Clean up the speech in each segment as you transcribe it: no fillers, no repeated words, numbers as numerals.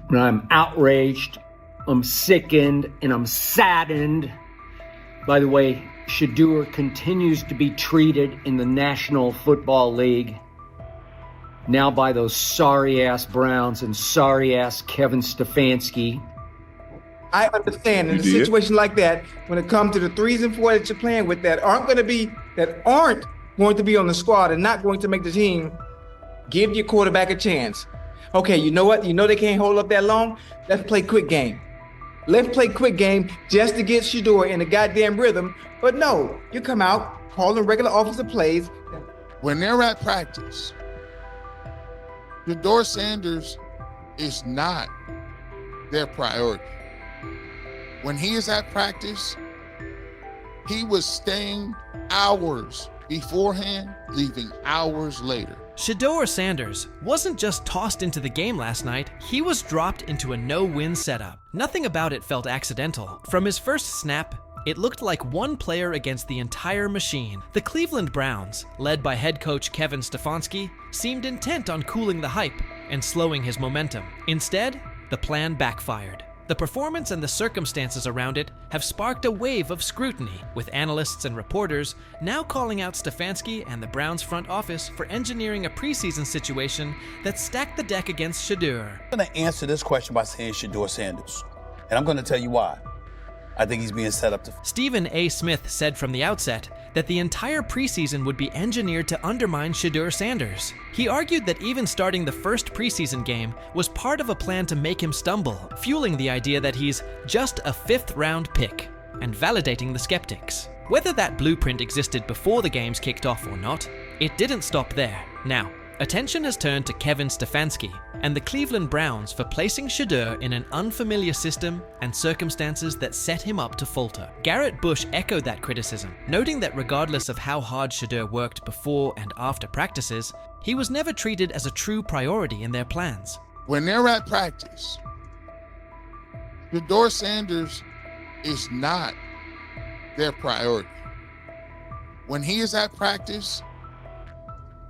And I'm outraged, I'm sickened, and I'm saddened by the way Shedeur continues to be treated in the National Football League. Now by those sorry-ass Browns and sorry-ass Kevin Stefanski. I understand in a situation like that, when it comes to the 3s and 4s that you're playing with that aren't going to be on the squad and not going to make the team, give your quarterback a chance. Okay, you know what? You know they can't hold up that long? Let's play quick game. Let's play quick game just to get Shedeur in the goddamn rhythm. But no, you come out, calling regular offensive plays. When they're at practice, Shedeur Sanders is not their priority. When he is at practice, he was staying hours beforehand, leaving hours later. Shedeur Sanders wasn't just tossed into the game last night, he was dropped into a no-win setup. Nothing about it felt accidental. From his first snap, it looked like one player against the entire machine. The Cleveland Browns, led by head coach Kevin Stefanski, seemed intent on cooling the hype and slowing his momentum. Instead, the plan backfired. The performance and the circumstances around it have sparked a wave of scrutiny, with analysts and reporters now calling out Stefanski and the Browns front office for engineering a preseason situation that stacked the deck against Shedeur. I'm going to answer this question by saying Shedeur Sanders, and I'm going to tell you why. I think he's being set up to... Stephen A. Smith said from the outset that the entire preseason would be engineered to undermine Shedeur Sanders. He argued that even starting the first preseason game was part of a plan to make him stumble, fueling the idea that he's just a 5th-round pick, and validating the skeptics. Whether that blueprint existed before the games kicked off or not, it didn't stop there. Now, attention has turned to Kevin Stefanski and the Cleveland Browns for placing Shedeur in an unfamiliar system and circumstances that set him up to falter. Garrett Bush echoed that criticism, noting that regardless of how hard Shedeur worked before and after practices, he was never treated as a true priority in their plans. When they're at practice, Shedeur Sanders is not their priority. When he is at practice,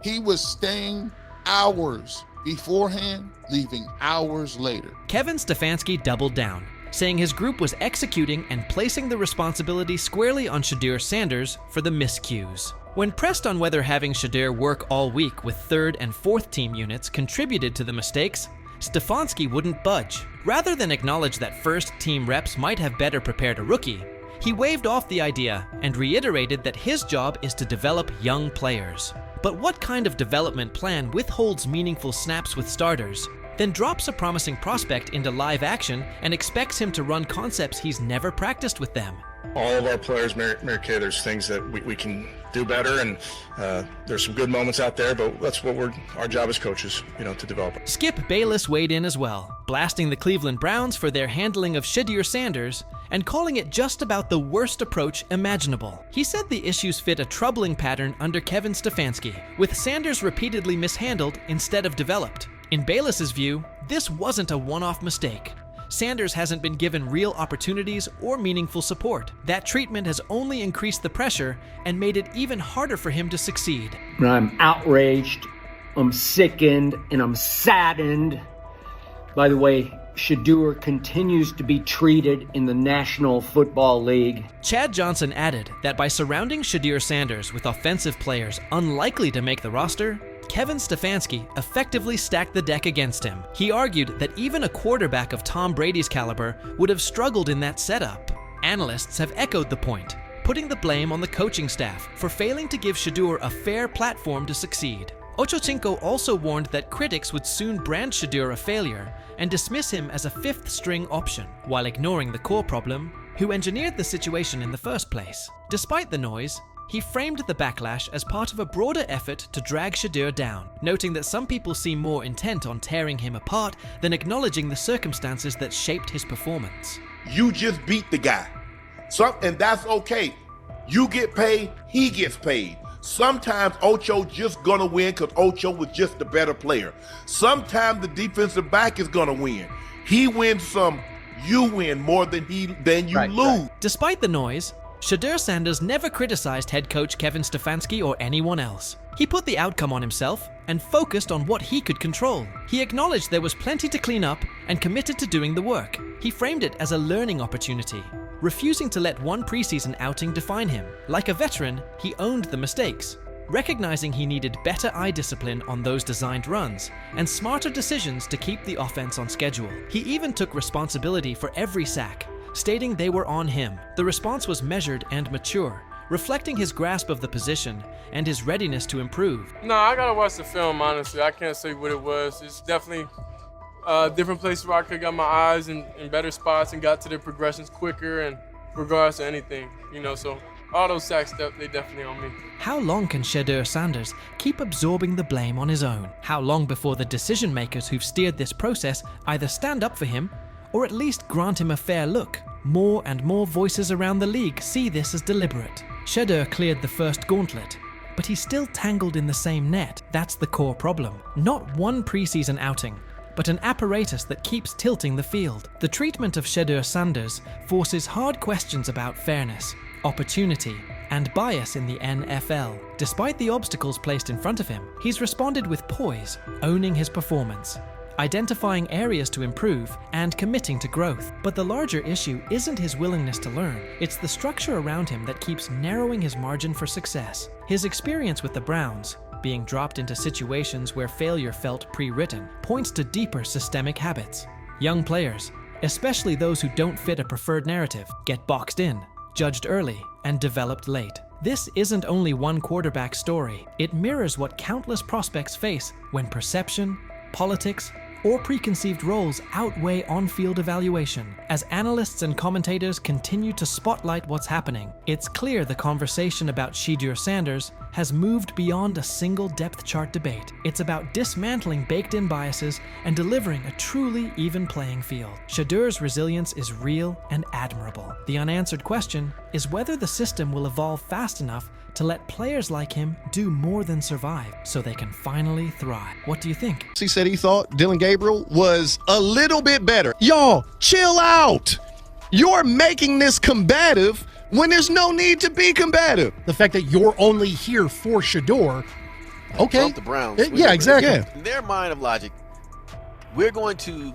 he was staying hours beforehand, leaving hours later. Kevin Stefanski doubled down, saying his group was executing and placing the responsibility squarely on Shedeur Sanders for the miscues. When pressed on whether having Shedeur work all week with 3rd and 4th team units contributed to the mistakes, Stefanski wouldn't budge. Rather than acknowledge that first team reps might have better prepared a rookie, he waved off the idea and reiterated that his job is to develop young players. But what kind of development plan withholds meaningful snaps with starters, then drops a promising prospect into live action and expects him to run concepts he's never practiced with them? All of our players, Mary Kay, there's things that we can do better, and there's some good moments out there, but that's what our job as coaches, to develop. Skip Bayless weighed in as well, blasting the Cleveland Browns for their handling of Shedeur Sanders and calling it just about the worst approach imaginable. He said the issues fit a troubling pattern under Kevin Stefanski, with Sanders repeatedly mishandled instead of developed. In Bayless's view, this wasn't a one-off mistake. Sanders hasn't been given real opportunities or meaningful support. That treatment has only increased the pressure and made it even harder for him to succeed. And I'm outraged, I'm sickened, and I'm saddened by the way Shedeur continues to be treated in the National Football League. Chad Johnson added that by surrounding Shedeur Sanders with offensive players unlikely to make the roster, Kevin Stefanski effectively stacked the deck against him. He argued that even a quarterback of Tom Brady's caliber would have struggled in that setup. Analysts have echoed the point, putting the blame on the coaching staff for failing to give Shedeur a fair platform to succeed. Ochocinco also warned that critics would soon brand Shedeur a failure and dismiss him as a 5th-string option, while ignoring the core problem, who engineered the situation in the first place. Despite the noise, he framed the backlash as part of a broader effort to drag Shedeur down, noting that some people seem more intent on tearing him apart than acknowledging the circumstances that shaped his performance. You just beat the guy, and that's okay. You get paid, he gets paid. Sometimes Ocho just gonna win because Ocho was just the better player. Sometimes the defensive back is gonna win. He wins some, you win more than you lose. Despite the noise, Shedeur Sanders never criticized head coach Kevin Stefanski or anyone else. He put the outcome on himself and focused on what he could control. He acknowledged there was plenty to clean up and committed to doing the work. He framed it as a learning opportunity, refusing to let one preseason outing define him. Like a veteran, he owned the mistakes, recognizing he needed better eye discipline on those designed runs and smarter decisions to keep the offense on schedule. He even took responsibility for every sack, stating they were on him. The response was measured and mature, reflecting his grasp of the position and his readiness to improve. No, I gotta watch the film, honestly. I can't say what it was. It's definitely different places where I could got my eyes in better spots and got to the progressions quicker and regards to anything, so all those sacks, they definitely on me. How long can Shedeur Sanders keep absorbing the blame on his own? How long before the decision makers who've steered this process either stand up for him or at least grant him a fair look? More and more voices around the league see this as deliberate. Shedeur cleared the first gauntlet, but he's still tangled in the same net. That's the core problem. Not one preseason outing, but an apparatus that keeps tilting the field. The treatment of Shedeur Sanders forces hard questions about fairness, opportunity, and bias in the NFL. Despite the obstacles placed in front of him, he's responded with poise, owning his performance, identifying areas to improve, and committing to growth. But the larger issue isn't his willingness to learn, it's the structure around him that keeps narrowing his margin for success. His experience with the Browns, being dropped into situations where failure felt pre-written, points to deeper systemic habits. Young players, especially those who don't fit a preferred narrative, get boxed in, judged early, and developed late. This isn't only one quarterback's story. It mirrors what countless prospects face when perception, politics, or preconceived roles outweigh on-field evaluation. As analysts and commentators continue to spotlight what's happening, it's clear the conversation about Shedeur Sanders has moved beyond a single depth chart debate. It's about dismantling baked-in biases and delivering a truly even playing field. Shedeur's resilience is real and admirable. The unanswered question is whether the system will evolve fast enough to let players like him do more than survive so they can finally thrive. What do you think? He said he thought Dillon Gabriel was a little bit better. Y'all, chill out. You're making this combative when there's no need to be combative. The fact that you're only here for Shedeur, okay. Both the Browns. Yeah, exactly. Yeah. In their mind of logic, we're going to,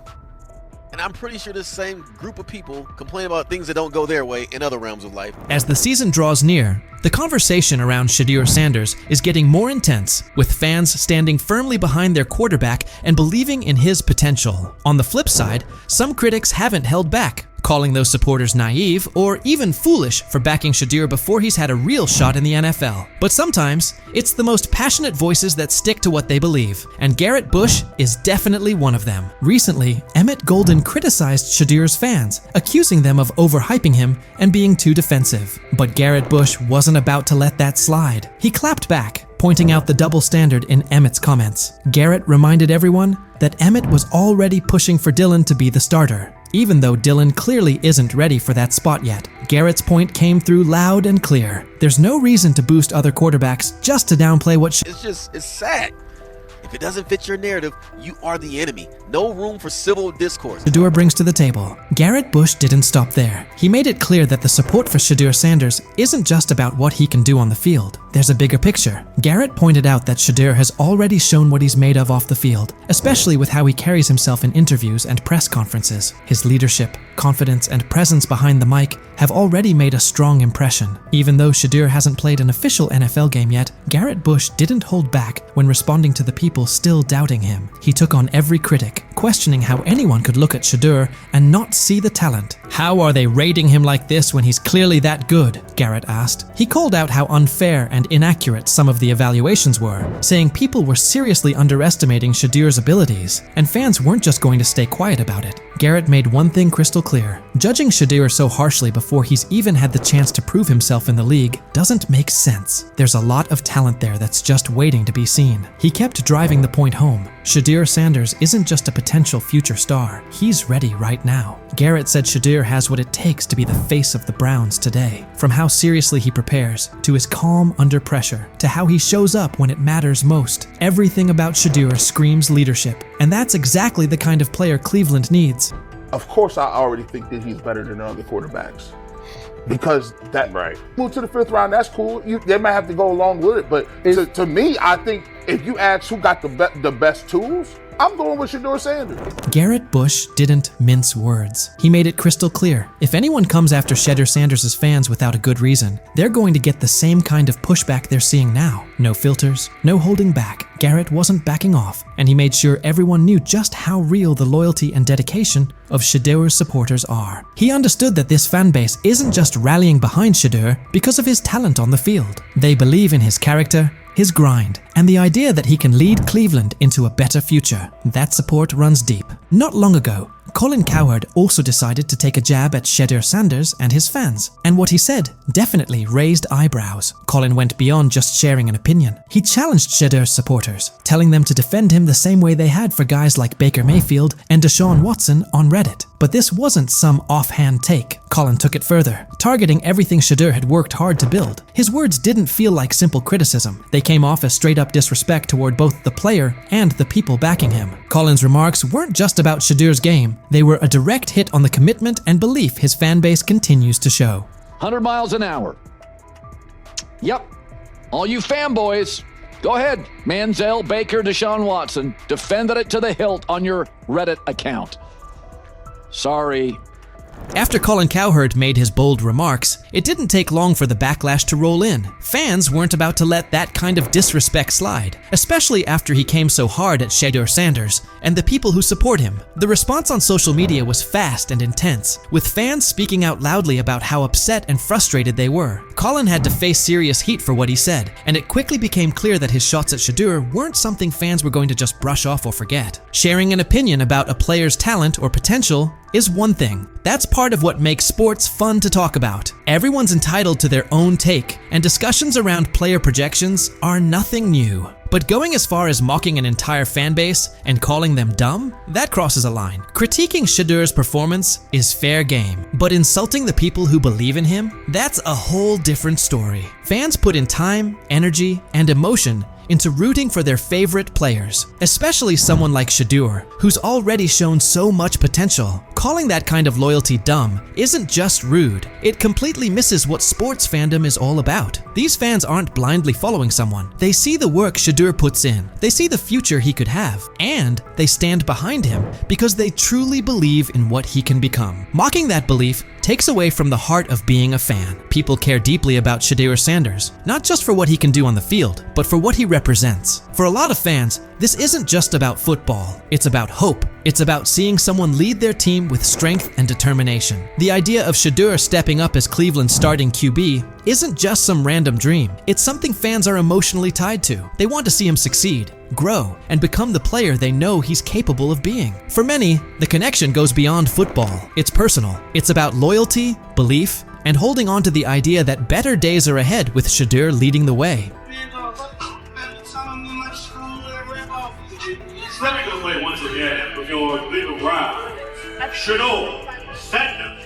and I'm pretty sure this same group of people complain about things that don't go their way in other realms of life. As the season draws near, the conversation around Shedeur Sanders is getting more intense, with fans standing firmly behind their quarterback and believing in his potential. On the flip side, some critics haven't held back, calling those supporters naive or even foolish for backing Shedeur before he's had a real shot in the NFL. But sometimes, it's the most passionate voices that stick to what they believe, and Garrett Bush is definitely one of them. Recently, Emmett Golden criticized Shedeur's fans, accusing them of overhyping him and being too defensive. But Garrett Bush wasn't about to let that slide. He clapped back, pointing out the double standard in Emmett's comments. Garrett reminded everyone that Emmett was already pushing for Dillon to be the starter, even though Dillon clearly isn't ready for that spot yet. Garrett's point came through loud and clear. There's no reason to boost other quarterbacks just to downplay what It's sad. If it doesn't fit your narrative, you are the enemy. No room for civil discourse. Shedeur brings to the table. Garrett Bush didn't stop there. He made it clear that the support for Shedeur Sanders isn't just about what he can do on the field. There's a bigger picture. Garrett pointed out that Shedeur has already shown what he's made of off the field, especially with how he carries himself in interviews and press conferences. His leadership, confidence, and presence behind the mic have already made a strong impression. Even though Shedeur hasn't played an official NFL game yet, Garrett Bush didn't hold back when responding to the people still doubting him. He took on every critic, questioning how anyone could look at Shedeur and not see the talent. How are they rating him like this when he's clearly that good? Garrett asked. He called out how unfair and inaccurate some of the evaluations were, saying people were seriously underestimating Shedeur's abilities, and fans weren't just going to stay quiet about it. Garrett made one thing crystal clear. Judging Shedeur so harshly before he's even had the chance to prove himself in the league doesn't make sense. There's a lot of talent there that's just waiting to be seen. He kept driving the point home. Shedeur Sanders isn't just a potential future star. He's ready right now. Garrett said Shedeur has what it takes to be the face of the Browns today. From how seriously he prepares, to his calm under pressure, to how he shows up when it matters most. Everything about Shedeur screams leadership, and that's exactly the kind of player Cleveland needs. Of course, I already think that he's better than other quarterbacks. because that move to the 5th round, that's cool. They might have to go along with it, but to me, I think if you ask who got the best tools, I'm going with Shedeur Sanders. Garrett Bush didn't mince words. He made it crystal clear. If anyone comes after Shedeur Sanders' fans without a good reason, they're going to get the same kind of pushback they're seeing now. No filters, no holding back. Garrett wasn't backing off, and he made sure everyone knew just how real the loyalty and dedication of Shedeur's supporters are. He understood that this fan base isn't just rallying behind Shedeur because of his talent on the field. They believe in his character, his grind, and the idea that he can lead Cleveland into a better future. That support runs deep. Not long ago, Colin Cowherd also decided to take a jab at Shedeur Sanders and his fans, and what he said definitely raised eyebrows. Colin went beyond just sharing an opinion. He challenged Shedeur's supporters, telling them to defend him the same way they had for guys like Baker Mayfield and Deshaun Watson on Reddit. But this wasn't some offhand take. Colin took it further, targeting everything Shedeur had worked hard to build. His words didn't feel like simple criticism. They came off as straight-up disrespect toward both the player and the people backing him. Colin's remarks weren't just about Shedeur's game. They were a direct hit on the commitment and belief his fan base continues to show. 100 miles an hour. Yep. All you fanboys, go ahead. Manziel, Baker, Deshaun Watson, defended it to the hilt on your Reddit account. Sorry. After Colin Cowherd made his bold remarks, it didn't take long for the backlash to roll in. Fans weren't about to let that kind of disrespect slide, especially after he came so hard at Shedeur Sanders and the people who support him. The response on social media was fast and intense, with fans speaking out loudly about how upset and frustrated they were. Colin had to face serious heat for what he said, and it quickly became clear that his shots at Shedeur weren't something fans were going to just brush off or forget. Sharing an opinion about a player's talent or potential is one thing. That's part of what makes sports fun to talk about. Everyone's entitled to their own take, and discussions around player projections are nothing new. But going as far as mocking an entire fan base and calling them dumb? That crosses a line. Critiquing Shedeur's performance is fair game, but insulting the people who believe in him? That's a whole different story. Fans put in time, energy, and emotion into rooting for their favorite players, especially someone like Shedeur, who's already shown so much potential. Calling that kind of loyalty dumb isn't just rude, it completely misses what sports fandom is all about. These fans aren't blindly following someone. They see the work Shedeur puts in, they see the future he could have, and they stand behind him because they truly believe in what he can become. Mocking that belief takes away from the heart of being a fan. People care deeply about Shedeur Sanders, not just for what he can do on the field, but for what he represents. For a lot of fans, this isn't just about football. It's about hope. It's about seeing someone lead their team with strength and determination. The idea of Shedeur stepping up as Cleveland's starting QB isn't just some random dream. It's something fans are emotionally tied to. They want to see him succeed, grow, and become the player they know he's capable of being. For many, the connection goes beyond football. It's personal. It's about loyalty, belief, and holding on to the idea that better days are ahead with Shedeur leading the way. Let me go play once again with your legal ground. Shedeur Sanders.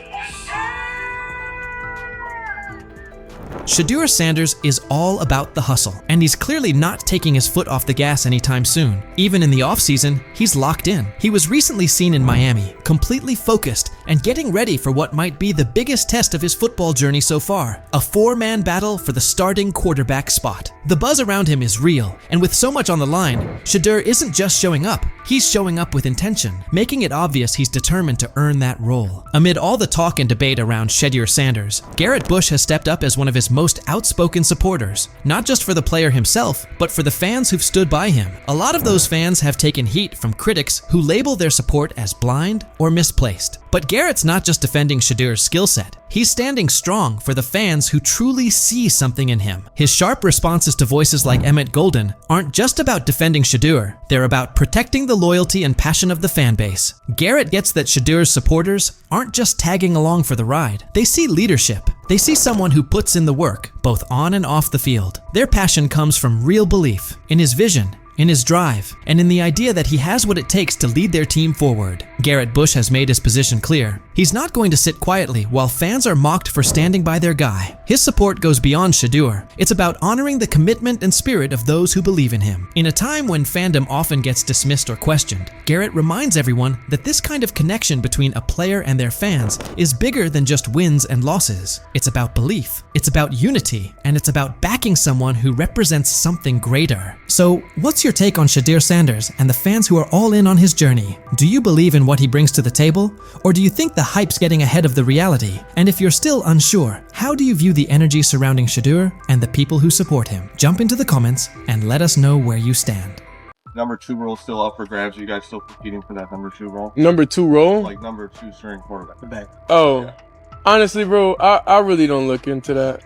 Shedeur Sanders is all about the hustle, and he's clearly not taking his foot off the gas anytime soon. Even in the offseason, he's locked in. He was recently seen in Miami, completely focused and getting ready for what might be the biggest test of his football journey so far, a four-man battle for the starting quarterback spot. The buzz around him is real, and with so much on the line, Shedeur isn't just showing up, he's showing up with intention, making it obvious he's determined to earn that role. Amid all the talk and debate around Shedeur Sanders, Garrett Bush has stepped up as one of his most outspoken supporters, not just for the player himself, but for the fans who've stood by him. A lot of those fans have taken heat from critics who label their support as blind or misplaced. But Garrett's not just defending Shedeur's skill set. He's standing strong for the fans who truly see something in him. His sharp responses to voices like Emmett Golden aren't just about defending Shedeur, they're about protecting the loyalty and passion of the fan base. Garrett gets that Shedeur's supporters aren't just tagging along for the ride. They see leadership. They see someone who puts in the work, both on and off the field. Their passion comes from real belief in his vision in his drive, and in the idea that he has what it takes to lead their team forward. Garrett Bush has made his position clear. He's not going to sit quietly while fans are mocked for standing by their guy. His support goes beyond Shedeur. It's about honoring the commitment and spirit of those who believe in him. In a time when fandom often gets dismissed or questioned, Garrett reminds everyone that this kind of connection between a player and their fans is bigger than just wins and losses. It's about belief, it's about unity, and it's about backing someone who represents something greater. So, what's your take on Shedeur Sanders and the fans who are all in on his journey? Do you believe in what he brings to the table? Or do you think the hype's getting ahead of the reality? And if you're still unsure, how do you view the energy surrounding Shedeur and the people who support him? Jump into the comments and let us know where you stand. Number 2 role still up for grabs. Are you guys still competing for that number 2 role? Number 2 role? Like number 2 string quarterback. The back. Oh, yeah. Honestly, bro, I really don't look into that.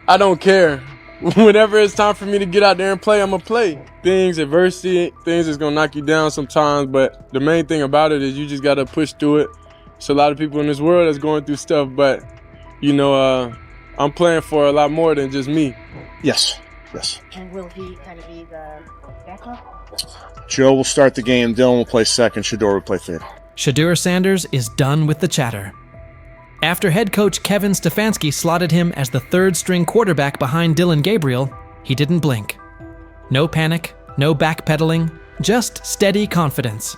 I don't care. Whenever it's time for me to get out there and play, I'm going to play. Adversity, things is going to knock you down sometimes, but the main thing about it is you just got to push through it. There's a lot of people in this world that's going through stuff, but, you know, I'm playing for a lot more than just me. Yes, yes. And will he kind of be the backup? Joe will start the game, Dylan will play second, Shedeur will play third. Shedeur Sanders is done with the chatter. After head coach Kevin Stefanski slotted him as the 3rd-string quarterback behind Dillon Gabriel, he didn't blink. No panic, no backpedaling, just steady confidence.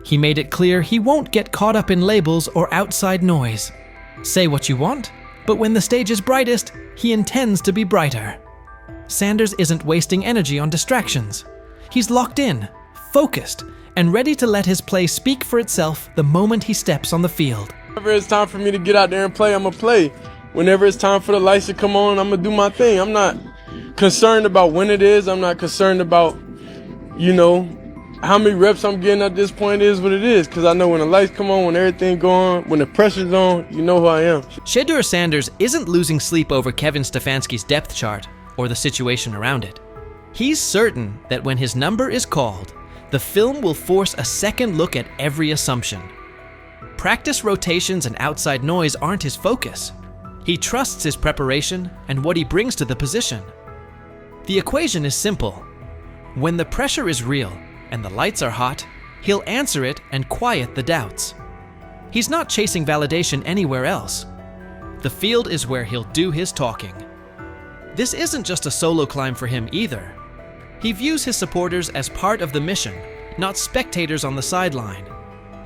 He made it clear he won't get caught up in labels or outside noise. Say what you want, but when the stage is brightest, he intends to be brighter. Sanders isn't wasting energy on distractions. He's locked in, focused, and ready to let his play speak for itself the moment he steps on the field. Whenever it's time for me to get out there and play, I'm going to play. Whenever it's time for the lights to come on, I'm going to do my thing. I'm not concerned about when it is. I'm not concerned about, you know, how many reps I'm getting at this point. Is what it is, because I know when the lights come on, when everything go on, when the pressure's on, you know who I am. Shedeur Sanders isn't losing sleep over Kevin Stefanski's depth chart or the situation around it. He's certain that when his number is called, the film will force a second look at every assumption. Practice rotations and outside noise aren't his focus. He trusts his preparation and what he brings to the position. The equation is simple. When the pressure is real and the lights are hot, he'll answer it and quiet the doubts. He's not chasing validation anywhere else. The field is where he'll do his talking. This isn't just a solo climb for him either. He views his supporters as part of the mission, not spectators on the sideline.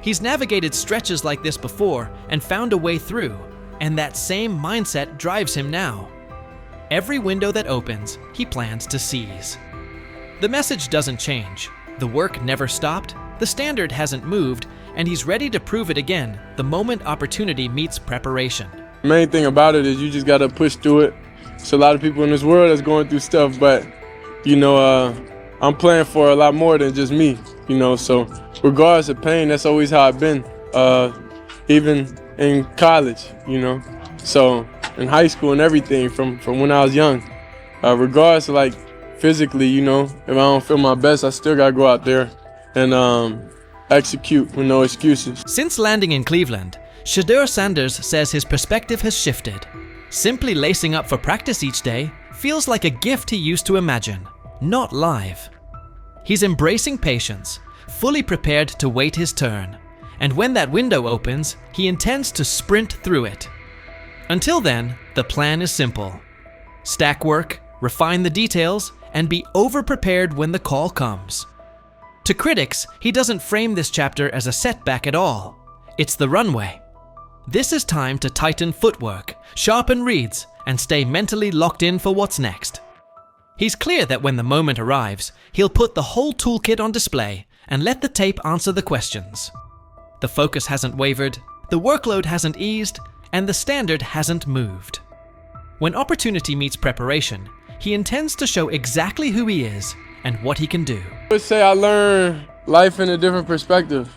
He's navigated stretches like this before and found a way through, and that same mindset drives him now. Every window that opens, he plans to seize. The message doesn't change. The work never stopped, the standard hasn't moved, and he's ready to prove it again the moment opportunity meets preparation. The main thing about it is you just got to push through it. There's a lot of people in this world that's going through stuff, but, you know, I'm playing for a lot more than just me, you know, so regardless of pain, that's always how I've been, even in college, you know, so in high school and everything from when I was young, regardless of like physically, you know, if I don't feel my best, I still got to go out there and execute with no excuses. Since landing in Cleveland, Shedeur Sanders says his perspective has shifted. Simply lacing up for practice each day feels like a gift he used to imagine, not live. He's embracing patience, fully prepared to wait his turn, and when that window opens, he intends to sprint through it. Until then, the plan is simple. Stack work, refine the details, and be over-prepared when the call comes. To critics, he doesn't frame this chapter as a setback at all. It's the runway. This is time to tighten footwork, sharpen reads, and stay mentally locked in for what's next. He's clear that when the moment arrives, he'll put the whole toolkit on display and let the tape answer the questions. The focus hasn't wavered, the workload hasn't eased, and the standard hasn't moved. When opportunity meets preparation, he intends to show exactly who he is and what he can do. I would say I learned life in a different perspective,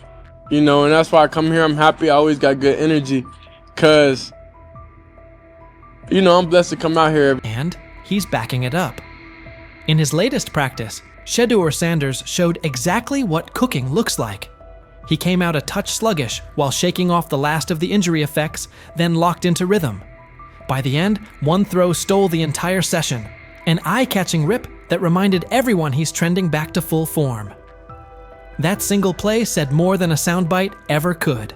you know, and that's why I come here. I'm happy. I always got good energy because, you know, I'm blessed to come out here. And he's backing it up. In his latest practice, Shedeur Sanders showed exactly what cooking looks like. He came out a touch sluggish while shaking off the last of the injury effects, then locked into rhythm. By the end, one throw stole the entire session, an eye-catching rip that reminded everyone he's trending back to full form. That single play said more than a soundbite ever could.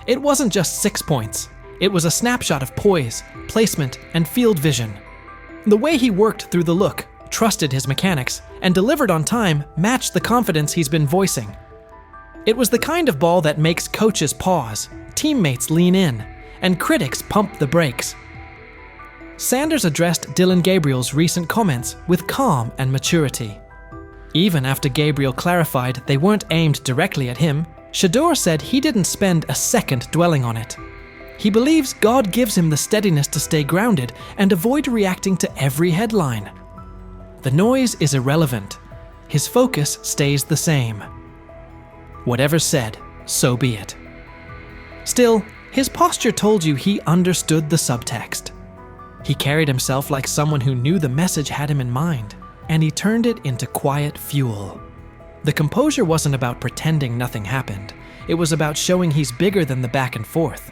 It wasn't just 6 points. It was a snapshot of poise, placement, and field vision. The way he worked through the look, trusted his mechanics, and delivered on time matched the confidence he's been voicing. It was the kind of ball that makes coaches pause, teammates lean in, and critics pump the brakes. Sanders addressed Dillon Gabriel's recent comments with calm and maturity. Even after Gabriel clarified they weren't aimed directly at him, Shedeur said he didn't spend a second dwelling on it. He believes God gives him the steadiness to stay grounded and avoid reacting to every headline. The noise is irrelevant. His focus stays the same. Whatever's said, so be it. Still, his posture told you he understood the subtext. He carried himself like someone who knew the message had him in mind, and he turned it into quiet fuel. The composure wasn't about pretending nothing happened. It was about showing he's bigger than the back and forth.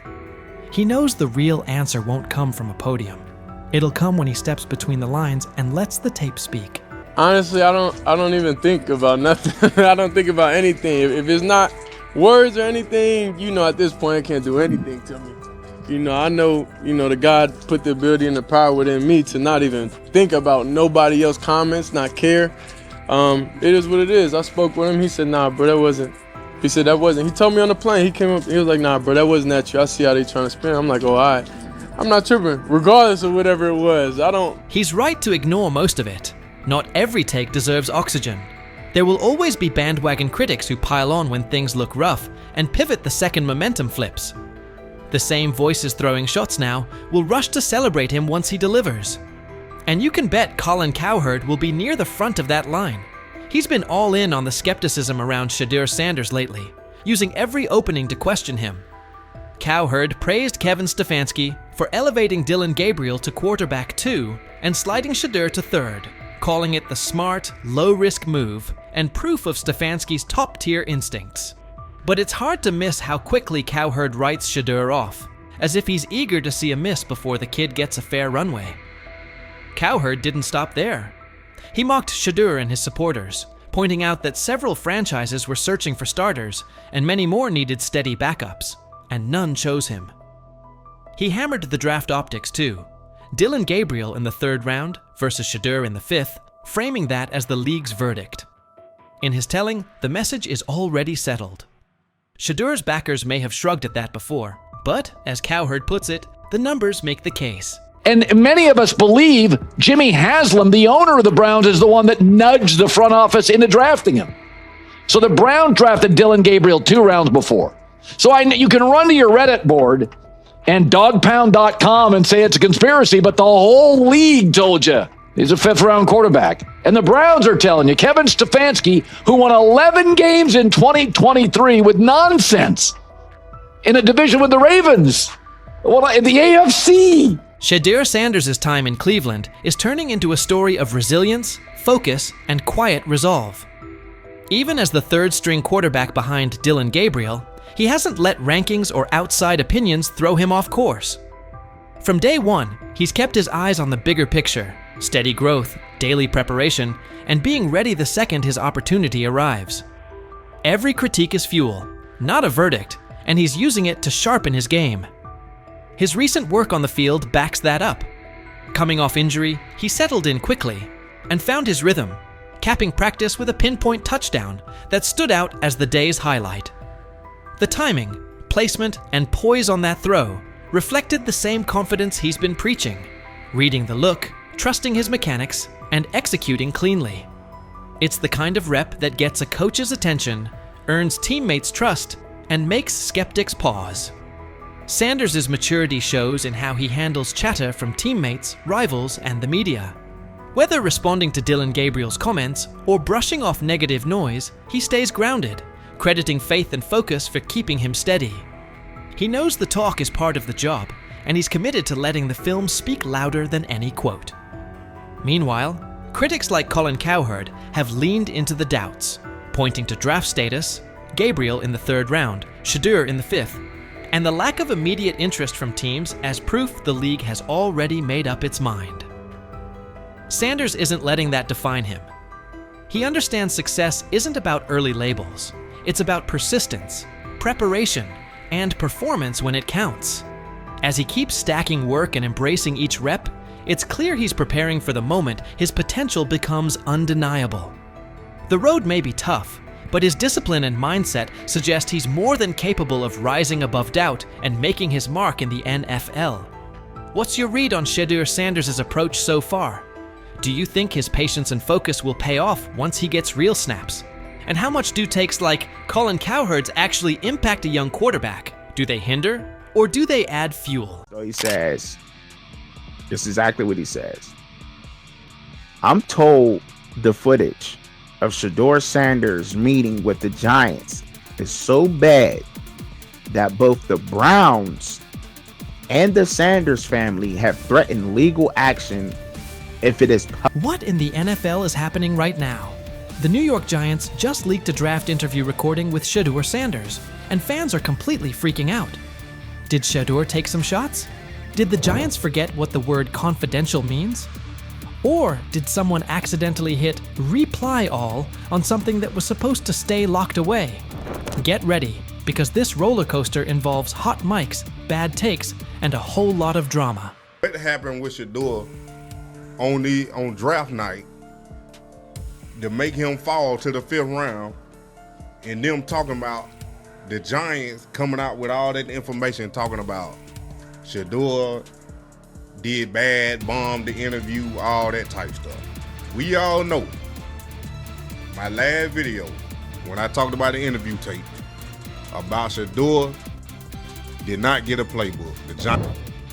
He knows the real answer won't come from a podium. It'll come when he steps between the lines and lets the tape speak. Honestly, I don't even think about nothing. I don't think about anything. If it's not words or anything, at this point, it can't do anything to me. I know, the God put the ability and the power within me to not even think about nobody else's comments, not care. It is what it is. I spoke with him. He said, nah, bro, that wasn't. He said, that wasn't. He told me on the plane. He came up. He was like, nah, bro, that wasn't at you. I see how they trying to spin. I'm like, oh, all right. I'm not tripping, regardless of whatever it was. He's right to ignore most of it. Not every take deserves oxygen. There will always be bandwagon critics who pile on when things look rough and pivot the second momentum flips. The same voices throwing shots now will rush to celebrate him once he delivers. And you can bet Colin Cowherd will be near the front of that line. He's been all in on the skepticism around Shedeur Sanders lately, using every opening to question him. Cowherd praised Kevin Stefanski for elevating Dillon Gabriel to quarterback 2 and sliding Shedeur to 3rd, calling it the smart, low-risk move and proof of Stefanski's top-tier instincts. But it's hard to miss how quickly Cowherd writes Shedeur off, as if he's eager to see a miss before the kid gets a fair runway. Cowherd didn't stop there. He mocked Shedeur and his supporters, pointing out that several franchises were searching for starters and many more needed steady backups, and none chose him. He hammered the draft optics too. Dillon Gabriel in the 3rd round versus Shedeur in the 5th, framing that as the league's verdict. In his telling, the message is already settled. Shedeur's backers may have shrugged at that before, but, as Cowherd puts it, the numbers make the case. And many of us believe Jimmy Haslam, the owner of the Browns, is the one that nudged the front office into drafting him. So the Browns drafted Dillon Gabriel 2 rounds before. So you can run to your Reddit board and dogpound.com and say it's a conspiracy, but the whole league told you he's a 5th-round quarterback. And the Browns are telling you, Kevin Stefanski, who won 11 games in 2023 with nonsense in a division with the Ravens, in the AFC. Shedeur Sanders' time in Cleveland is turning into a story of resilience, focus, and quiet resolve. Even as the 3rd-string quarterback behind Dillon Gabriel, he hasn't let rankings or outside opinions throw him off course. From day one, he's kept his eyes on the bigger picture, steady growth, daily preparation, and being ready the second his opportunity arrives. Every critique is fuel, not a verdict, and he's using it to sharpen his game. His recent work on the field backs that up. Coming off injury, he settled in quickly and found his rhythm, capping practice with a pinpoint touchdown that stood out as the day's highlight. The timing, placement, and poise on that throw reflected the same confidence he's been preaching, reading the look, trusting his mechanics, and executing cleanly. It's the kind of rep that gets a coach's attention, earns teammates' trust, and makes skeptics pause. Sanders' maturity shows in how he handles chatter from teammates, rivals, and the media. Whether responding to Dillon Gabriel's comments or brushing off negative noise, he stays grounded, crediting faith and focus for keeping him steady. He knows the talk is part of the job, and he's committed to letting the film speak louder than any quote. Meanwhile, critics like Colin Cowherd have leaned into the doubts, pointing to draft status, Gabriel in the 3rd round, Shedeur in the 5th, and the lack of immediate interest from teams as proof the league has already made up its mind. Sanders isn't letting that define him. He understands success isn't about early labels. It's about persistence, preparation, and performance when it counts. As he keeps stacking work and embracing each rep, it's clear he's preparing for the moment his potential becomes undeniable. The road may be tough, but his discipline and mindset suggest he's more than capable of rising above doubt and making his mark in the NFL. What's your read on Shedeur Sanders' approach so far? Do you think his patience and focus will pay off once he gets real snaps? And how much do takes like Colin Cowherd's actually impact a young quarterback? Do they hinder, or do they add fuel? So he says, this is exactly what he says. I'm told the footage of Shedeur Sanders meeting with the Giants is so bad that both the Browns and the Sanders family have threatened legal action if it is. What in the NFL is happening right now? The New York Giants just leaked a draft interview recording with Shedeur Sanders, and fans are completely freaking out. Did Shedeur take some shots? Did the Giants forget what the word confidential means? Or did someone accidentally hit reply all on something that was supposed to stay locked away? Get ready, because this roller coaster involves hot mics, bad takes, and a whole lot of drama. What happened with Shedeur on draft night to make him fall to the 5th round, and them talking about the Giants coming out with all that information talking about Shedeur did bad, bombed the interview, all that type stuff. We all know my last video when I talked about the interview tape about Shedeur did not get a playbook.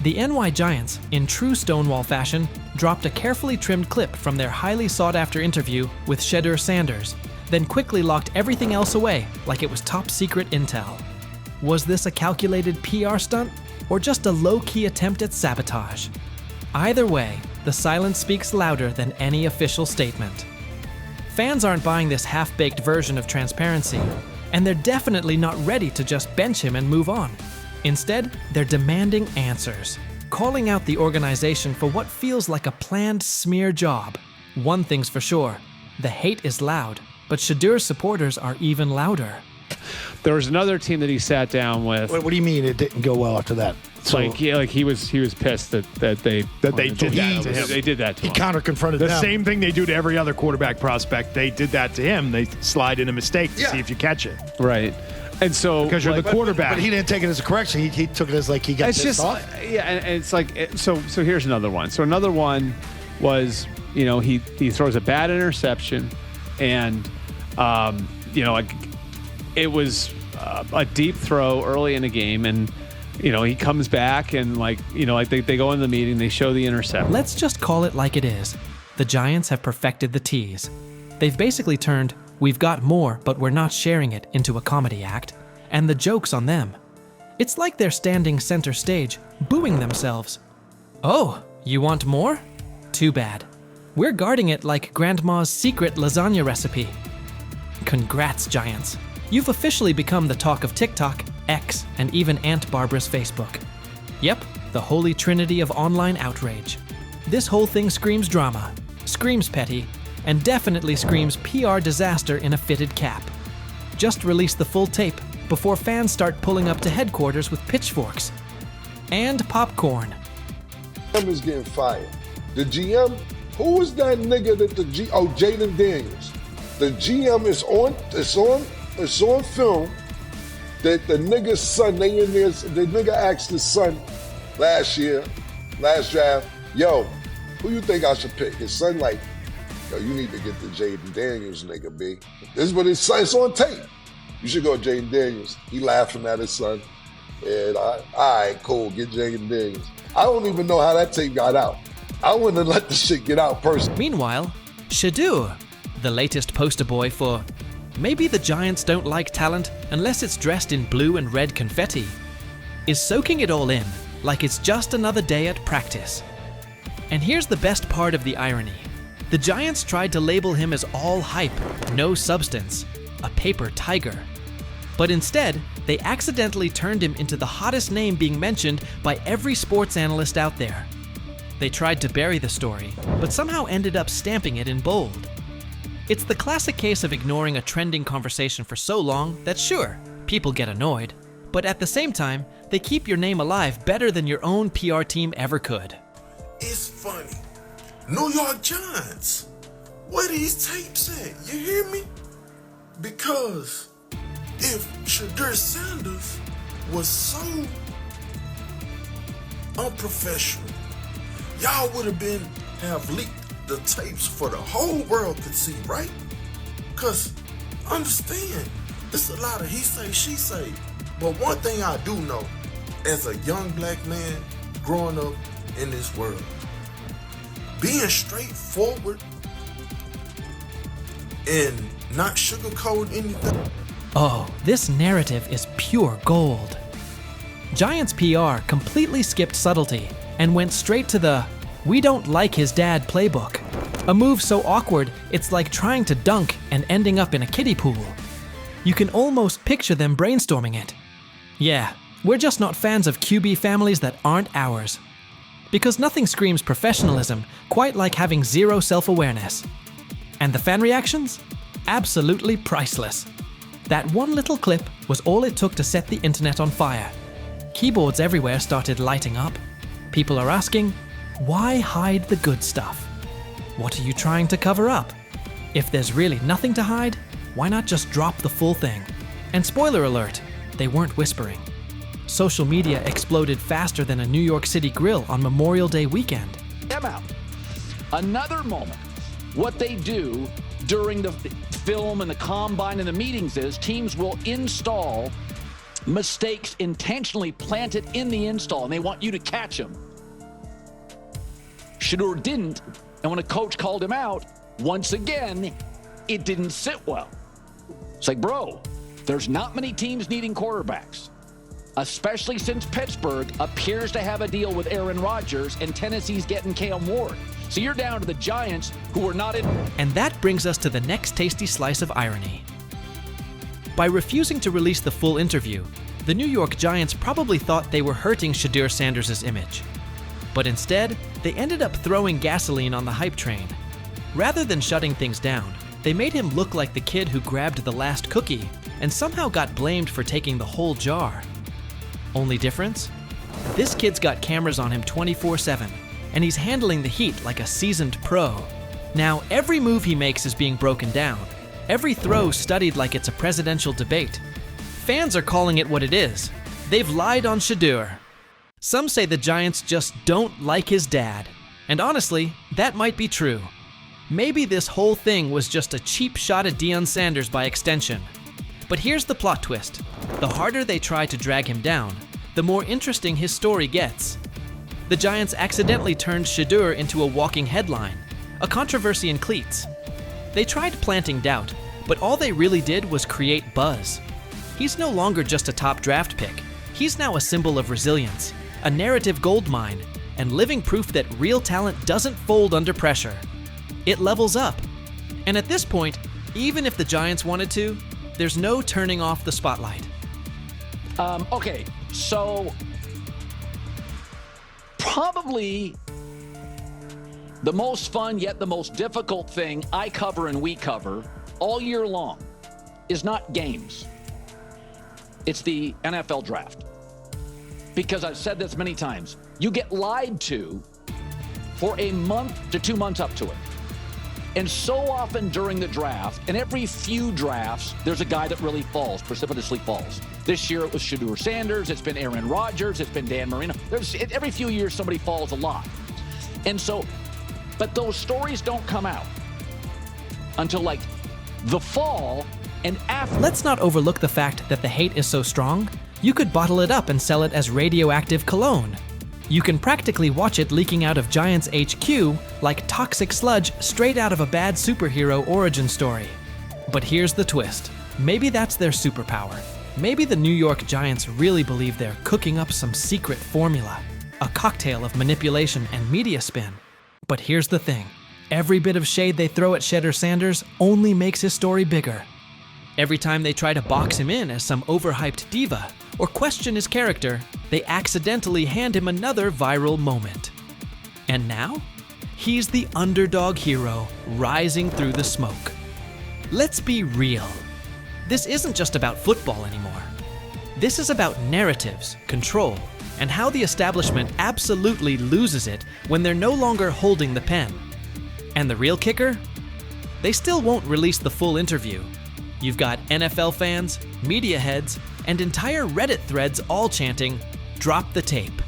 The NY Giants, in true Stonewall fashion, dropped a carefully trimmed clip from their highly sought-after interview with Shedeur Sanders, then quickly locked everything else away like it was top-secret intel. Was this a calculated PR stunt, or just a low-key attempt at sabotage? Either way, the silence speaks louder than any official statement. Fans aren't buying this half-baked version of transparency, and they're definitely not ready to just bench him and move on. Instead, they're demanding answers, calling out the organization for what feels like a planned smear job. One thing's for sure, the hate is loud, but Shedeur's supporters are even louder. There was another team that he sat down with. What do you mean it didn't go well after that? So, he was pissed that they did that to him. They did that to him. He counter-confronted them. The same thing they do to every other quarterback prospect. They did that to him. They slide in a mistake to see if you catch it. Right. And so because you're the quarterback, but he didn't take it as a correction. He took it as like he got pissed off. Yeah, and it's like so here's another one. So another one was he throws a bad interception, and it was a deep throw early in the game, and he comes back and they go in the meeting, they show the interception. Let's just call it like it is. The Giants have perfected the tease. They've basically turned "we've got more, but we're not sharing it" into a comedy act, and the joke's on them. It's like they're standing center stage, booing themselves. Oh, you want more? Too bad. We're guarding it like Grandma's secret lasagna recipe. Congrats, Giants. You've officially become the talk of TikTok, X, and even Aunt Barbara's Facebook. Yep, the holy trinity of online outrage. This whole thing screams drama, screams petty, and definitely screams PR disaster in a fitted cap. Just release the full tape before fans start pulling up to headquarters with pitchforks. And popcorn. GM is getting fired. The GM, who is that nigga that Jaden Daniels. The GM is on film that the nigga's son, the nigga asked his son last draft, yo, who you think I should pick? His son like, yo, you need to get the Jaden Daniels nigga, B. This is what his son, it's on tape. You should go Jaden Daniels. He laughing at his son. And all right, cool, get Jaden Daniels. I don't even know how that tape got out. I wouldn't have let the shit get out personally. Meanwhile, Shedeur, the latest poster boy for maybe the Giants don't like talent unless it's dressed in blue and red confetti, is soaking it all in like it's just another day at practice. And here's the best part of the irony. The Giants tried to label him as all hype, no substance, a paper tiger. But instead, they accidentally turned him into the hottest name being mentioned by every sports analyst out there. They tried to bury the story, but somehow ended up stamping it in bold. It's the classic case of ignoring a trending conversation for so long that sure, people get annoyed, but at the same time, they keep your name alive better than your own PR team ever could. It's funny. New York Giants. Where these tapes at? You hear me? Because if Shedeur Sanders was so unprofessional, y'all would have leaked the tapes for the whole world could see, right? Because understand, it's a lot of he say, she say. But one thing I do know, as a young black man growing up in this world, being straightforward and not sugarcoat anything. Oh, this narrative is pure gold. Giants PR completely skipped subtlety and went straight to the "we don't like his dad" playbook. A move so awkward, it's like trying to dunk and ending up in a kiddie pool. You can almost picture them brainstorming it. Yeah, we're just not fans of QB families that aren't ours. Because nothing screams professionalism quite like having zero self-awareness. And the fan reactions? Absolutely priceless. That one little clip was all it took to set the internet on fire. Keyboards everywhere started lighting up. People are asking, why hide the good stuff? What are you trying to cover up? If there's really nothing to hide, why not just drop the full thing? And spoiler alert, they weren't whispering. Social media exploded faster than a New York City grill on Memorial Day weekend. Them out. Another moment. What they do during the film and the combine and the meetings is teams will install mistakes intentionally planted in the install, and they want you to catch them. Shedeur didn't, and when a coach called him out, once again, it didn't sit well. It's like, bro, there's not many teams needing quarterbacks, especially since Pittsburgh appears to have a deal with Aaron Rodgers and Tennessee's getting Cam Ward. So you're down to the Giants, who are not in. And that brings us to the next tasty slice of irony. By refusing to release the full interview, the New York Giants probably thought they were hurting Shedeur Sanders' image. But instead, they ended up throwing gasoline on the hype train. Rather than shutting things down, they made him look like the kid who grabbed the last cookie and somehow got blamed for taking the whole jar. Only difference? This kid's got cameras on him 24/7, and he's handling the heat like a seasoned pro. Now, every move he makes is being broken down, every throw studied like it's a presidential debate. Fans are calling it what it is. They've lied on Shedeur. Some say the Giants just don't like his dad. And honestly, that might be true. Maybe this whole thing was just a cheap shot at Deion Sanders by extension. But here's the plot twist. The harder they try to drag him down, the more interesting his story gets. The Giants accidentally turned Shedeur into a walking headline, a controversy in cleats. They tried planting doubt, but all they really did was create buzz. He's no longer just a top draft pick. He's now a symbol of resilience, a narrative goldmine, and living proof that real talent doesn't fold under pressure. It levels up. And at this point, even if the Giants wanted to, there's no turning off the spotlight. Okay, so probably the most fun yet the most difficult thing I cover and we cover all year long is not games. It's the NFL draft. Because I've said this many times, you get lied to for a month to 2 months up to it. And so often during the draft, and every few drafts, there's a guy that really falls, precipitously falls. This year it was Shedeur Sanders, it's been Aaron Rodgers, it's been Dan Marino. Every few years somebody falls a lot. And so, but those stories don't come out until like the fall and after. Let's not overlook the fact that the hate is so strong, you could bottle it up and sell it as radioactive cologne. You can practically watch it leaking out of Giants HQ like toxic sludge straight out of a bad superhero origin story. But here's the twist. Maybe that's their superpower. Maybe the New York Giants really believe they're cooking up some secret formula, a cocktail of manipulation and media spin. But here's the thing. Every bit of shade they throw at Shedeur Sanders only makes his story bigger. Every time they try to box him in as some overhyped diva or question his character, they accidentally hand him another viral moment. And now, he's the underdog hero rising through the smoke. Let's be real. This isn't just about football anymore. This is about narratives, control, and how the establishment absolutely loses it when they're no longer holding the pen. And the real kicker? They still won't release the full interview. You've got NFL fans, media heads, and entire Reddit threads all chanting, "Drop the tape."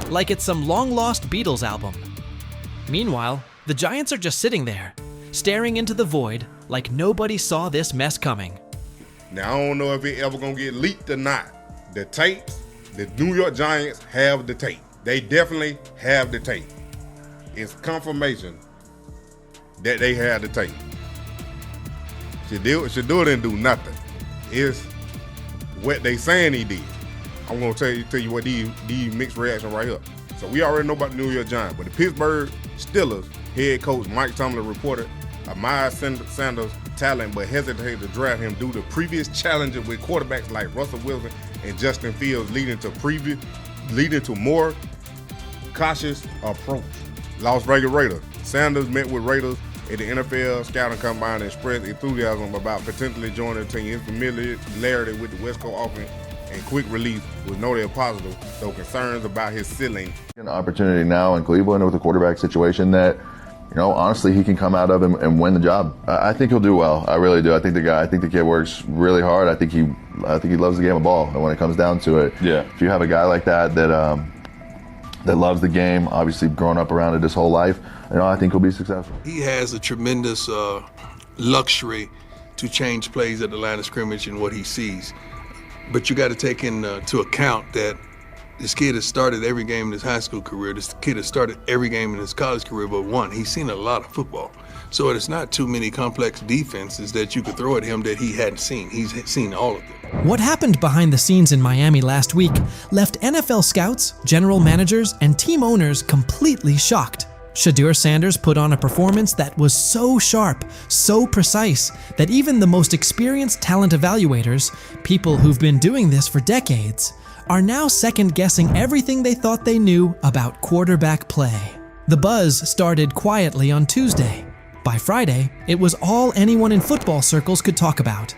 Like it's some long-lost Beatles album. Meanwhile, the Giants are just sitting there, staring into the void like nobody saw this mess coming. Now, I don't know if it ever gonna get leaked or not. The tapes, the New York Giants have the tape. They definitely have the tape. It's confirmation that they have the tape. Shedeur didn't do nothing. It's what they saying he did. I'm gonna tell you what these mixed reaction right here. So we already know about the New York Giants, but the Pittsburgh Steelers head coach Mike Tomlin reported Miles Sanders' talent, but hesitated to draft him due to previous challenges with quarterbacks like Russell Wilson and Justin Fields, leading to more cautious approach. Las Vegas Raiders. Sanders met with Raiders at the NFL scouting combine and expressed enthusiasm about potentially joining the team. His familiarity with the West Coast offense and quick release was noted positive, though concerns about his ceiling. An opportunity now in Cleveland with a quarterback situation that, honestly, he can come out of and win the job. I think he'll do well. I really do. I think the kid works really hard. I think he loves the game of ball. And when it comes down to it, if you have a guy like that loves the game, obviously growing up around it his whole life, I think he'll be successful. He has a tremendous luxury to change plays at the line of scrimmage and what he sees. But you got to take into account that this kid has started every game in his high school career. This kid has started every game in his college career but one. He's seen a lot of football. So it's not too many complex defenses that you could throw at him that he hadn't seen. He's seen all of them. What happened behind the scenes in Miami last week left NFL scouts, general managers, and team owners completely shocked. Shedeur Sanders put on a performance that was so sharp, so precise, that even the most experienced talent evaluators, people who've been doing this for decades, are now second-guessing everything they thought they knew about quarterback play. The buzz started quietly on Tuesday. By Friday, it was all anyone in football circles could talk about.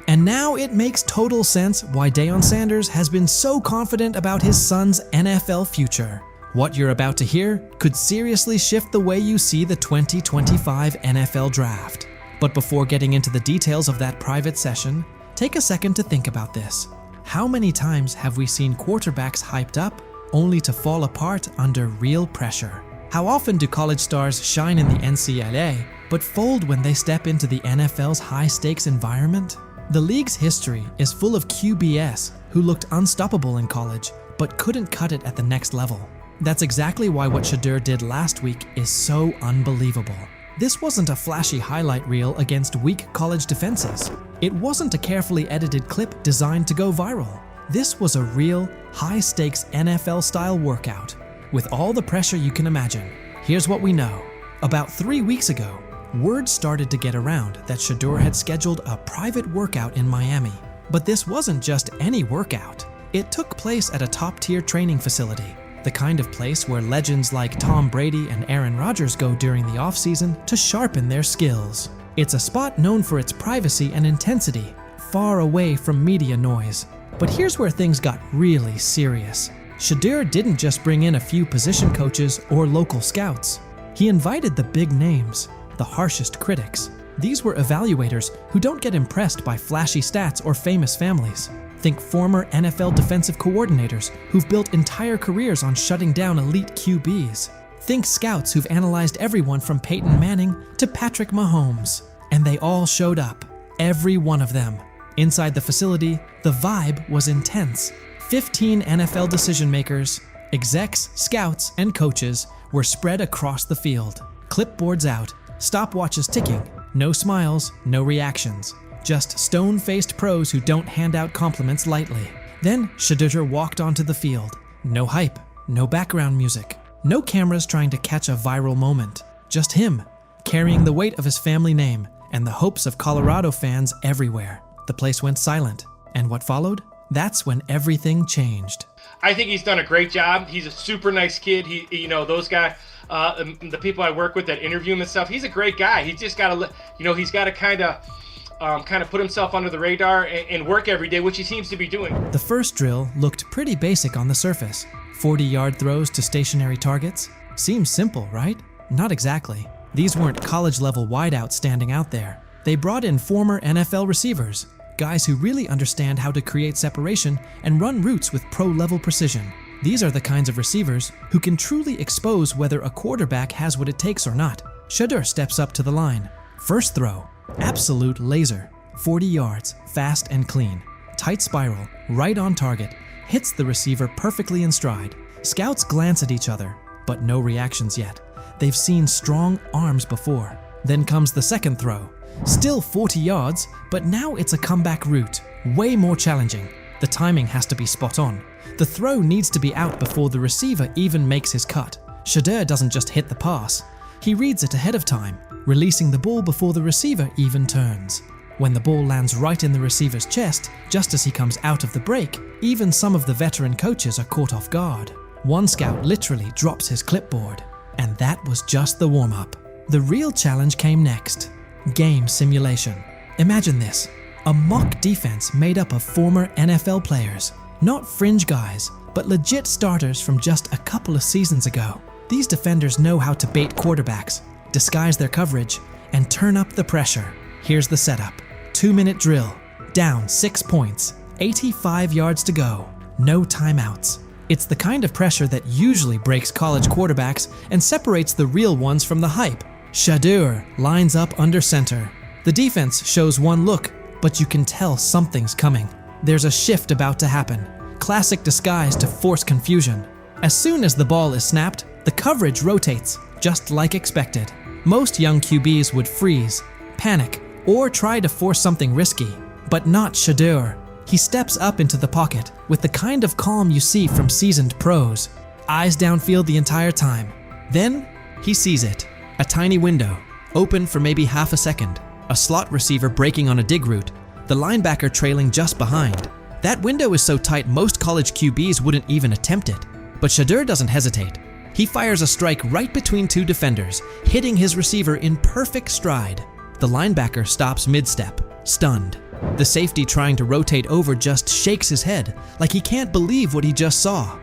And now it makes total sense why Deion Sanders has been so confident about his son's NFL future. What you're about to hear could seriously shift the way you see the 2025 NFL Draft. But before getting into the details of that private session, take a second to think about this. How many times have we seen quarterbacks hyped up only to fall apart under real pressure? How often do college stars shine in the NCAA but fold when they step into the NFL's high-stakes environment? The league's history is full of QBS who looked unstoppable in college but couldn't cut it at the next level. That's exactly why what Shedeur did last week is so unbelievable. This wasn't a flashy highlight reel against weak college defenses. It wasn't a carefully edited clip designed to go viral. This was a real, high-stakes NFL-style workout, with all the pressure you can imagine. Here's what we know. About 3 weeks ago, word started to get around that Shedeur had scheduled a private workout in Miami. But this wasn't just any workout. It took place at a top-tier training facility, the kind of place where legends like Tom Brady and Aaron Rodgers go during the offseason to sharpen their skills. It's a spot known for its privacy and intensity, far away from media noise. But here's where things got really serious. Shedeur didn't just bring in a few position coaches or local scouts. He invited the big names, the harshest critics. These were evaluators who don't get impressed by flashy stats or famous families. Think former NFL defensive coordinators who've built entire careers on shutting down elite QBs. Think scouts who've analyzed everyone from Peyton Manning to Patrick Mahomes. And they all showed up, every one of them. Inside the facility, the vibe was intense. 15 NFL decision makers, execs, scouts, and coaches were spread across the field. Clipboards out, stopwatches ticking, no smiles, no reactions. Just stone-faced pros who don't hand out compliments lightly. Then Shedeur walked onto the field. No hype, no background music, no cameras trying to catch a viral moment. Just him, carrying the weight of his family name and the hopes of Colorado fans everywhere. The place went silent, and what followed? That's when everything changed. I think he's done a great job. He's a super nice kid. Those guys, the people I work with that interview him and stuff, he's a great guy. He's just got to, he's got to kind of put himself under the radar and work every day, which he seems to be doing. The first drill looked pretty basic on the surface. 40-yard throws to stationary targets. Seems simple, right? Not exactly. These weren't college-level wideouts standing out there. They brought in former NFL receivers, guys who really understand how to create separation and run routes with pro-level precision. These are the kinds of receivers who can truly expose whether a quarterback has what it takes or not. Shedeur steps up to the line. First throw, absolute laser. 40 yards, fast and clean. Tight spiral, right on target. Hits the receiver perfectly in stride. Scouts glance at each other, but no reactions yet. They've seen strong arms before. Then comes the second throw. Still 40 yards, but now it's a comeback route. Way more challenging. The timing has to be spot on. The throw needs to be out before the receiver even makes his cut. Shedeur doesn't just hit the pass. He reads it ahead of time, releasing the ball before the receiver even turns. When the ball lands right in the receiver's chest, just as he comes out of the break, even some of the veteran coaches are caught off guard. One scout literally drops his clipboard. And that was just the warm-up. The real challenge came next. Game simulation. Imagine this. A mock defense made up of former NFL players. Not fringe guys, but legit starters from just a couple of seasons ago. These defenders know how to bait quarterbacks, disguise their coverage, and turn up the pressure. Here's the setup. 2-minute drill. Down 6 points. 85 yards to go. No timeouts. It's the kind of pressure that usually breaks college quarterbacks and separates the real ones from the hype. Shedeur lines up under center. The defense shows one look, but you can tell something's coming. There's a shift about to happen. Classic disguise to force confusion. As soon as the ball is snapped, the coverage rotates, just like expected. Most young QBs would freeze, panic, or try to force something risky, but not Shedeur. He steps up into the pocket with the kind of calm you see from seasoned pros. Eyes downfield the entire time. Then, he sees it. A tiny window, open for maybe half a second. A slot receiver breaking on a dig route. The linebacker trailing just behind. That window is so tight most college QBs wouldn't even attempt it. But Shedeur doesn't hesitate. He fires a strike right between two defenders, hitting his receiver in perfect stride. The linebacker stops mid-step, stunned. The safety trying to rotate over just shakes his head, like he can't believe what he just saw.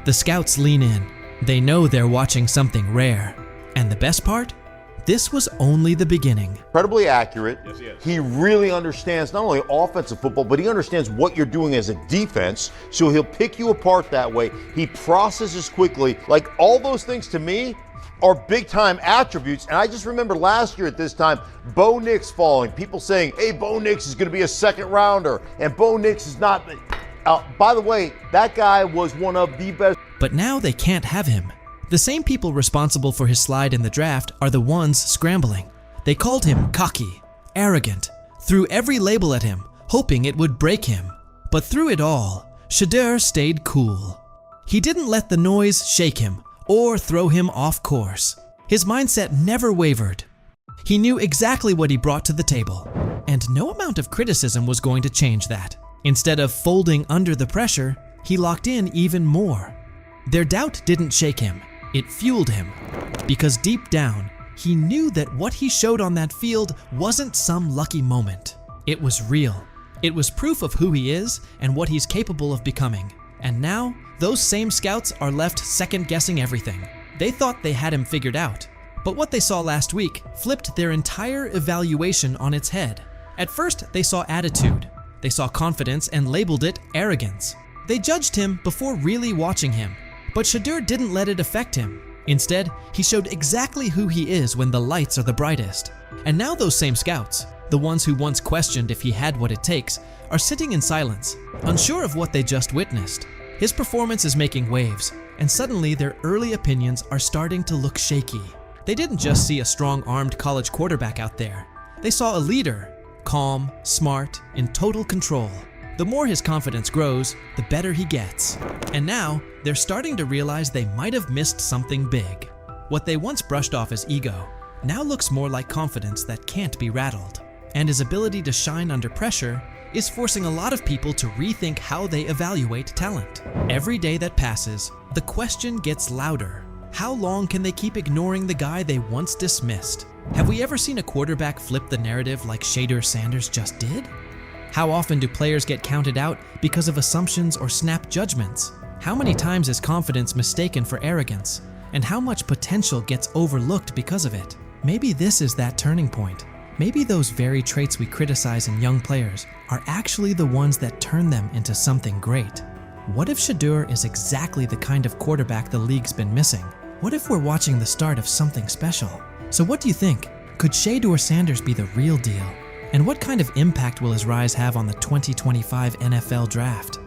The scouts lean in. They know they're watching something rare. And the best part? This was only the beginning. Incredibly accurate. Yes. He really understands not only offensive football, but he understands what you're doing as a defense, so he'll pick you apart that way. He processes quickly. Like, all those things to me are big-time attributes. And I just remember last year at this time, Bo Nix falling. People saying, hey, Bo Nix is going to be a second-rounder, and Bo Nix is not. By the way, that guy was one of the best. But now they can't have him. The same people responsible for his slide in the draft are the ones scrambling. They called him cocky, arrogant, threw every label at him, hoping it would break him. But through it all, Shedeur stayed cool. He didn't let the noise shake him or throw him off course. His mindset never wavered. He knew exactly what he brought to the table, and no amount of criticism was going to change that. Instead of folding under the pressure, he locked in even more. Their doubt didn't shake him. It fueled him, because deep down, he knew that what he showed on that field wasn't some lucky moment. It was real. It was proof of who he is and what he's capable of becoming. And now, those same scouts are left second-guessing everything. They thought they had him figured out. But what they saw last week flipped their entire evaluation on its head. At first, they saw attitude. They saw confidence and labeled it arrogance. They judged him before really watching him. But Shedeur didn't let it affect him. Instead, he showed exactly who he is when the lights are the brightest. And now those same scouts, the ones who once questioned if he had what it takes, are sitting in silence, unsure of what they just witnessed. His performance is making waves, and suddenly their early opinions are starting to look shaky. They didn't just see a strong-armed college quarterback out there. They saw a leader, calm, smart, in total control. The more his confidence grows, the better he gets. And now, they're starting to realize they might have missed something big. What they once brushed off as ego now looks more like confidence that can't be rattled. And his ability to shine under pressure is forcing a lot of people to rethink how they evaluate talent. Every day that passes, the question gets louder. How long can they keep ignoring the guy they once dismissed? Have we ever seen a quarterback flip the narrative like Shedeur Sanders just did? How often do players get counted out because of assumptions or snap judgments? How many times is confidence mistaken for arrogance? And how much potential gets overlooked because of it? Maybe this is that turning point. Maybe those very traits we criticize in young players are actually the ones that turn them into something great. What if Shedeur is exactly the kind of quarterback the league's been missing? What if we're watching the start of something special? So what do you think? Could Shedeur Sanders be the real deal? And what kind of impact will his rise have on the 2025 NFL Draft?